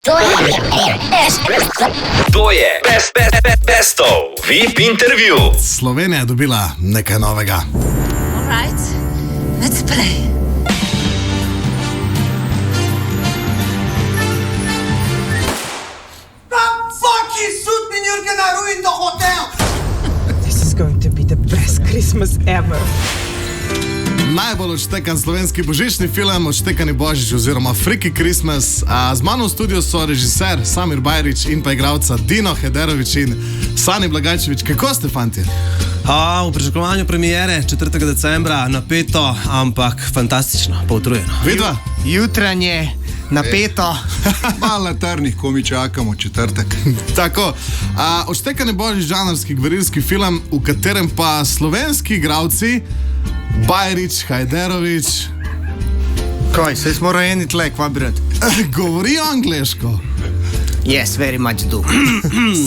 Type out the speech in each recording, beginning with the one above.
To je Best of VIP intervju. Slovenija je dobila nekaj novega. Alright, let's play. Fuck you, shoot me, you're gonna ruin the hotel! This is going to be the best Christmas ever. Najbolj odštekan slovenski božični film, Odštekani božič oziroma Freaky Christmas. Z mano v studiu so režiser Samir Bajrić in pa igralca Dino Hederović in Sani Blagajčević. Kako ste, fantje? V pričakovanju premiere 4. decembra, napeto, ampak fantastično, pa utrujeno. Vidva? Jutranje, napeto. Malo latarnih, ko mi čakamo četrtek. Tako, Odštekani božič, žanrski gverilski film, v katerem pa slovenski igralci Bajrić, Hajderović Kaj, saj smo rojeni tle, kva bi rad? govorijo angleško. Yes, very much do.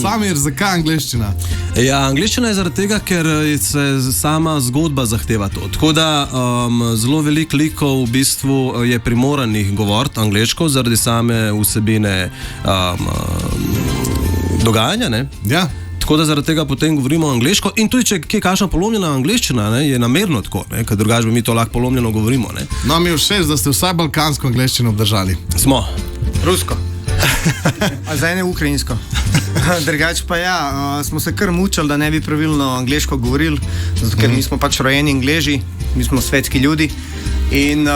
Samir, zakaj angleščina? Ja, angleščina je zaradi tega, ker se sama zgodba zahteva to. Tako da zelo veliko likov v bistvu je primoranih govoriti angleško zaradi same vsebine dogajanja, ne? Ja. Tako da zaradi tega potem govorimo angleško in tudi če je kakšna polomljena angleščina, ne, je namerno tako, ne, ker drugače bi mi to lahko polomljeno govorimo. Ne. No, mi je všeč, da ste vsaj balkansko angleščino obdržali. Smo. Rusko. A zdaj ne ukrajinsko. Drugač pa ja, smo se kar mučali, da ne bi pravilno angleško govorili, zato ker mi smo pač rojeni Angleži, mi smo svetski ljudi in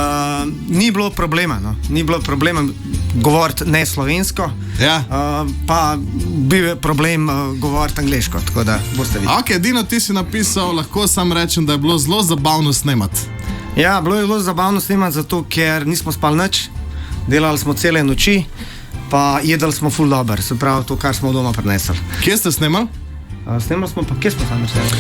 ni bilo problema, no. Ni bilo problema govoriti ne slovensko, Ja. pa bi problem govoriti angleško, tako da boste videli. Ok, Dino, ti si napisal, lahko sam rečem, da je bilo zelo zabavno snemati. Ja, bilo je zelo zabavno snemati, zato ker nismo spali nič, delali smo cele noči, pa jedli smo ful dober, se pravi to, kar smo doma prinesli. Kje ste snemali? Snemali smo pa, kje smo tam snemali?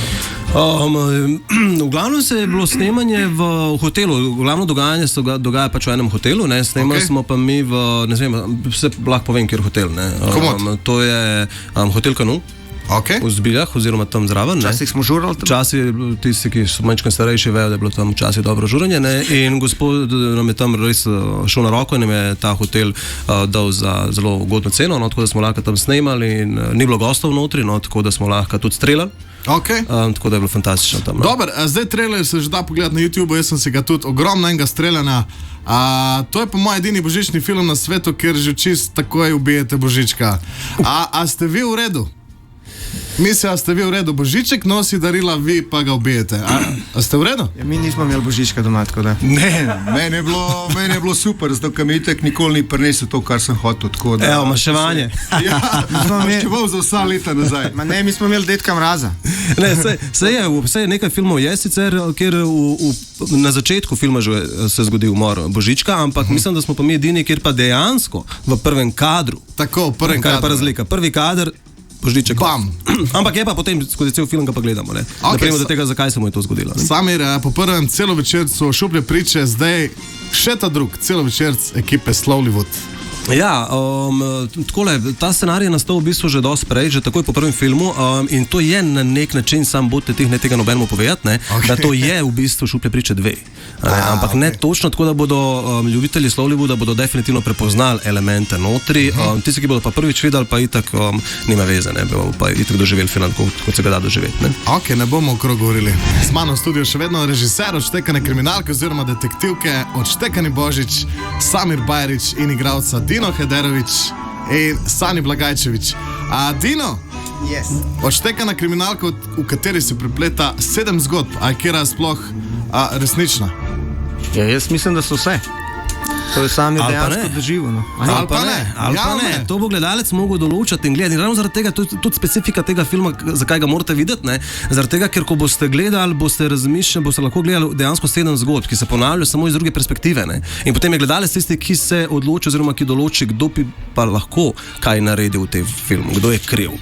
V glavnem se je bilo snemanje v hotelu, glavno dogajanje se dogaja pač v enem hotelu, ne, snemali smo pa mi v, ne vem, se lahko povem, kjer hotel, ne. To je Hotel Kanu. Ok. V Zbiljah, oziroma tam zraven. Včasih smo žurali tam. Včasih, tisti, ki so manjčkaj starejši, vejo, da je bilo tam včasih dobro žuranje, ne? In gospod nam je tam res šel na roko in nam je ta hotel dal za zelo ugodno ceno, no, tako da smo lahko tam snemali in ni bilo gostov notri, no, tako da smo lahko tudi streljali. Ok. Tako da je bilo fantastično tam. Dobar, zdaj trailer se že da pogledati na YouTube, jaz sem si ga tudi ogromno enega streljanja. To je po mojem edini božični film na svetu, kjer že čist takoj ubijete božička. A ste vi v redu? Mislim, da ste vi v redu, božiček nosi darila, vi pa ga ubijete. A ste v redu? Ja, mi nismo imeli božička doma, tako da. Ne, meni je bilo super, zato ker mi itak nikoli ni prinesel to, kar sem hotel. Evo, maševanje. Ja, maševal za vsa leta nazaj. Ma ne, mi smo imeli Dedka Mraza. Ne, saj je nekaj filmov je sicer, kjer na začetku filma že se zgodi umor božička, ampak mislim, da smo pa mi edini, kjer pa dejansko v prvem kadru. Tako, v prvem kadru. Kaj je pa razlika? Prvi kader, božiček. Bam. Ampak je pa potem skozi cel film ga pa gledamo, ne. Da prejmo do tega, zakaj se mu je to zgodilo. Ne? Samir, po prvem celovečercu Šuplje priče, zdaj še ta drug celovečerc ekipe Slowlywood. Ja, takole, ta scenarij je nastal v bistvu že dosti prej, že takoj po prvem filmu in to je na nek način, sam bodite tega nobenemu povedati, ne, da to je v bistvu Šuplje priče 2. Ampak ne točno tako, da bodo ljubitelji Slowlywooda bodo definitivno prepoznali elemente notri, tisti, ki bodo pa prvič videli, pa itak nima veze, ne, bodo pa itak doživeli film, kot se ga da doživeti. Ne. Ok, ne bomo okrog govorili. Z mano v studiu še vedno režiser Odštekane kriminalke oziroma detektivke Odštekani božič, Samir Bajrić in igralca Dino Hederović in Sani Blagajčević. Dino, Yes. Odštekana kriminalka, v kateri se prepleta 7 zgodb, a je kjera sploh resnična? Ja, jaz mislim, da so vse. To je sam je Ali pa dejansko ne. doživel. No. Ali pa ne. To bo gledalec mogel določati in gledati. In ravno zaradi tega, tudi specifika tega filma, zakaj ga morate videti, ne? Zaradi tega, ker ko boste gledali, boste razmišljali, boste lahko gledali dejansko 7 zgodb, ki se ponavljajo samo iz druge perspektive, ne? In potem je gledalec tisti, ki se odloči oziroma ki določi, kdo bi pa lahko kaj naredil v tem filmu, kdo je kriv.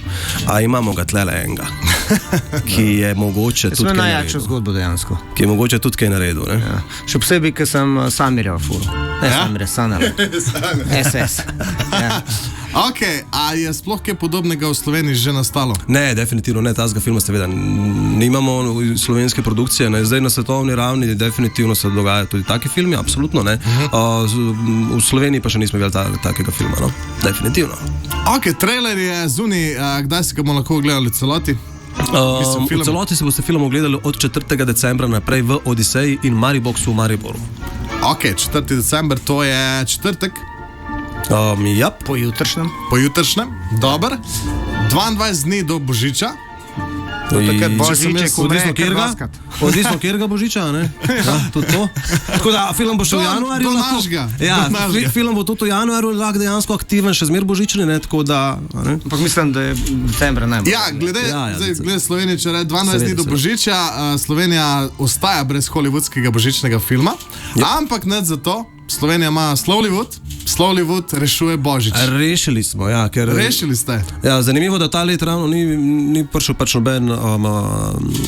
A imamo ga tlele enega, ki je mogoče tudi To je kaj najjača naredil. zgodba dejansko. Ki je mogoče tudi kaj naredil, ne? Ja. Še posebej, ker sem Samirja ful. Ne Samirja, Sanala. SS. Ja. Ok, a je sploh kaj podobnega v Sloveniji že nastalo? Ne, definitivno ne, tazga filma seveda nimamo slovenske produkcije, ne. Zdaj na svetovni ravni definitivno se dogajajo tudi taki filmi, absolutno ne. V Sloveniji pa še nismo videli takega filma, no, definitivno. Ok, trailer je zunaj, kdaj si ga bomo lahko gledali v celoti? Mislim, film. V celoti se boste film ogledali od 4. decembra naprej v Odiseji in Mariboxu v Mariboru. Ok, 4. december, to je četrtek, Ja, pojutrišnjem, dober. 22 dni do Božiča. Takrat In- Božiček umre, Odvisno, ker kjer ga? vaskat. Odvisno, kjer ga Božiča, ne? Ja, tudi to. Tako da film bo še v Do- januarju. do lahko- našega, Ja, do našega. film bo tudi v januarju lahko dejansko aktiven, še zmer božični, ne? Tako da, a ne? Ampak mislim, da je decembra najbolj. Ja, glede, Ja, zdaj, decembr. glede Slovenije, če reče 12 dni Seveda, do seveda. Božiča, Slovenija ostaja brez hollywoodskega božičnega filma, ampak ne zato, Slovenija ima Slowlywood rešuje Božič. Rešili smo, ja, ker... Rešili ste. Ja, zanimivo, da ta let ravno ni prišel pač noben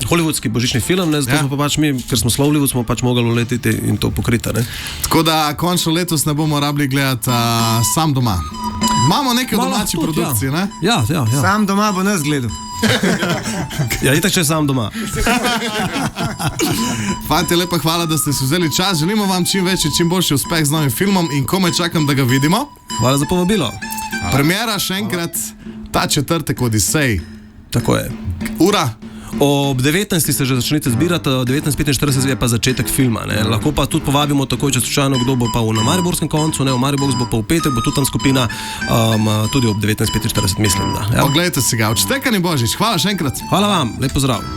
hollywoodski božični film, ne, zato Ja. smo pa pač mi, ker smo Slowlywood, smo pač mogli uletiti in to pokriti, ne. Tako da končno letos ne bomo rabili gledati Sam doma. Imamo neke domače Tudi, produkcije, ne? Ja, ja, ja. Sam doma bo nas gledal. Ja, itak če sam doma. Fantje, lepa hvala, da ste si vzeli čas. Želimo vam čim večji, čim boljši uspeh z novim filmom in komaj čakam, da ga vidimo. Hvala za povabilo. Premiera še enkrat ta četrtek Odisej. Tako je. Ura? Ob 19. se že začnete zbirati, 19:45 je pa začetek filma. Ne. Lahko pa tudi povabimo takoj, če slučajno kdo bo pa na mariborskem koncu, ne, v Mariboks bo pa v petek, bo tudi tam skupina, tudi ob 19:45 mislim, da. Ja. Oglejte si ga, odštekani Božič. Hvala še enkrat. Hvala vam, lep pozdrav.